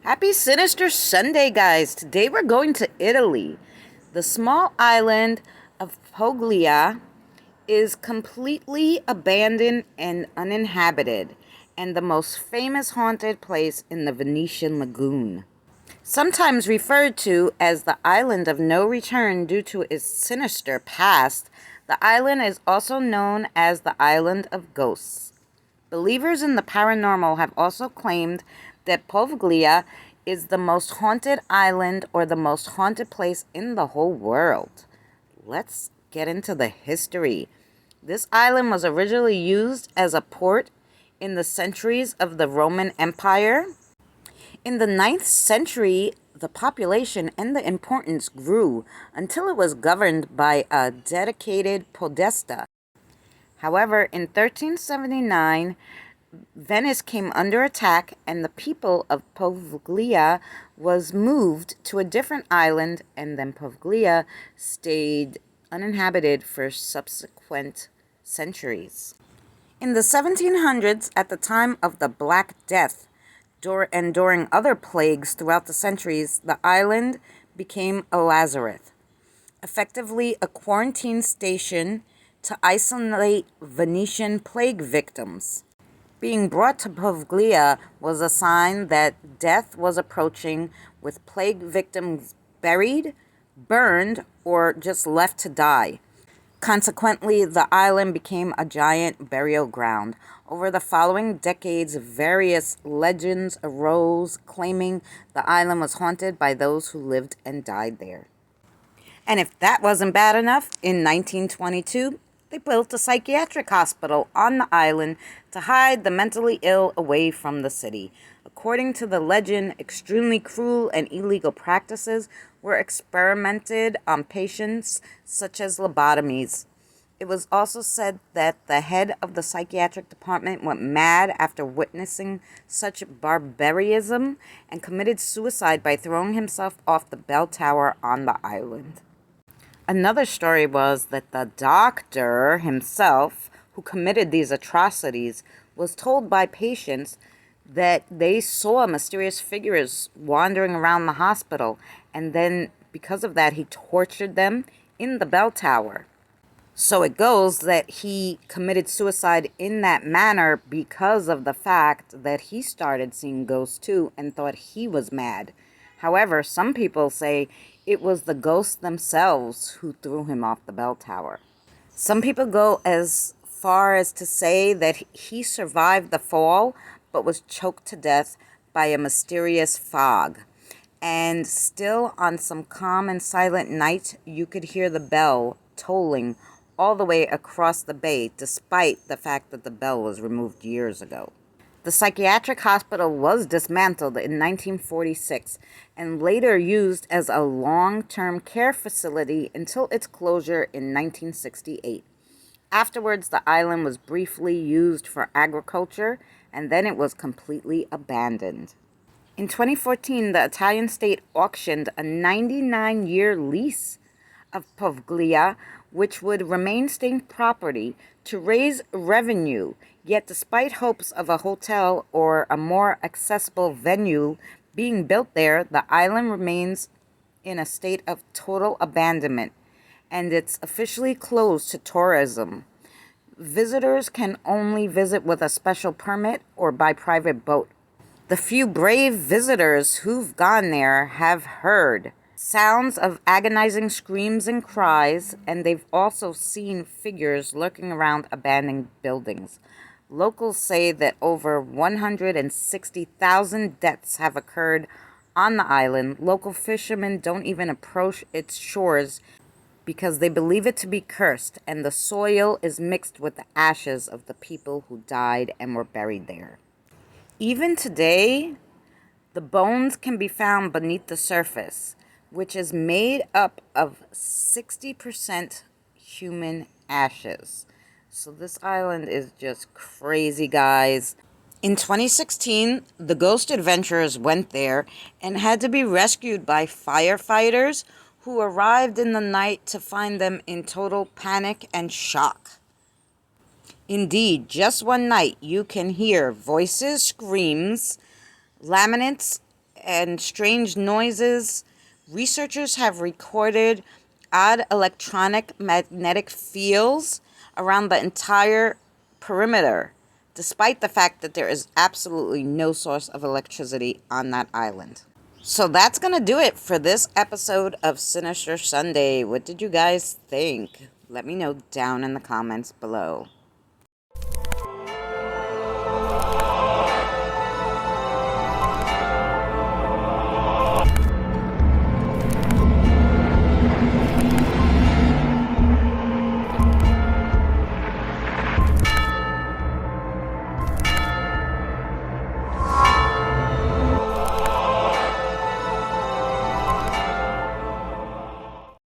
Happy Sinister Sunday, guys. Today we're going to Italy. The small island of Poveglia is completely abandoned and uninhabited, and the most famous haunted place in the Venetian lagoon. Sometimes referred to as the island of no return due to its sinister past, the island is also known as the island of ghosts. Believers in the paranormal have also claimed that Poveglia is the most haunted island or the most haunted place in the whole world. Let's get into the history. This island was originally used as a port in the centuries of the Roman Empire. In the 9th century, the population and the importance grew until it was governed by a dedicated podesta. However, in 1379, Venice came under attack and the people of Poveglia was moved to a different island, and then Poveglia stayed uninhabited for subsequent centuries. In the 1700s, at the time of the Black Death, and during other plagues throughout the centuries, the island became a lazarette, effectively a quarantine station to isolate Venetian plague victims. Being brought to Poveglia was a sign that death was approaching, with plague victims buried, burned, or just left to die. Consequently, the island became a giant burial ground. Over the following decades, various legends arose claiming the island was haunted by those who lived and died there. And if that wasn't bad enough, in 1922, they built a psychiatric hospital on the island to hide the mentally ill away from the city. According to the legend, extremely cruel and illegal practices were experimented on patients, such as lobotomies. It was also said that the head of the psychiatric department went mad after witnessing such barbarism and committed suicide by throwing himself off the bell tower on the island. Another story was that the doctor himself, who committed these atrocities, was told by patients that they saw mysterious figures wandering around the hospital, and then because of that, he tortured them in the bell tower. So it goes that he committed suicide in that manner because of the fact that he started seeing ghosts too and thought he was mad. However, some people say it was the ghosts themselves who threw him off the bell tower. Some people go as far as to say that he survived the fall but was choked to death by a mysterious fog. And still, on some calm and silent night, you could hear the bell tolling all the way across the bay, despite the fact that the bell was removed years ago. The psychiatric hospital was dismantled in 1946 and later used as a long-term care facility until its closure in 1968. Afterwards, the island was briefly used for agriculture, and then it was completely abandoned. In 2014, the Italian state auctioned a 99-year lease of Poveglia, which would remain state property, to raise revenue. Yet despite hopes of a hotel or a more accessible venue being built there, the island remains in a state of total abandonment, and it's officially closed to tourism. Visitors can only visit with a special permit or by private boat. The few brave visitors who've gone there have heard sounds of agonizing screams and cries, and they've also seen figures lurking around abandoned buildings. Locals say that over 160,000 deaths have occurred on the island. Local fishermen don't even approach its shores because they believe it to be cursed, and the soil is mixed with the ashes of the people who died and were buried there. Even today, the bones can be found beneath the surface, which is made up of 60% human ashes. So this island is just crazy, guys. In 2016, the ghost adventurers went there and had to be rescued by firefighters who arrived in the night to find them in total panic and shock. Indeed, just one night you can hear voices, screams, laments, and strange noises. Researchers have recorded odd electronic magnetic fields around the entire perimeter, despite the fact that there is absolutely no source of electricity on that island. So that's going to do it for this episode of Sinister Sunday. What did you guys think? Let me know down in the comments below.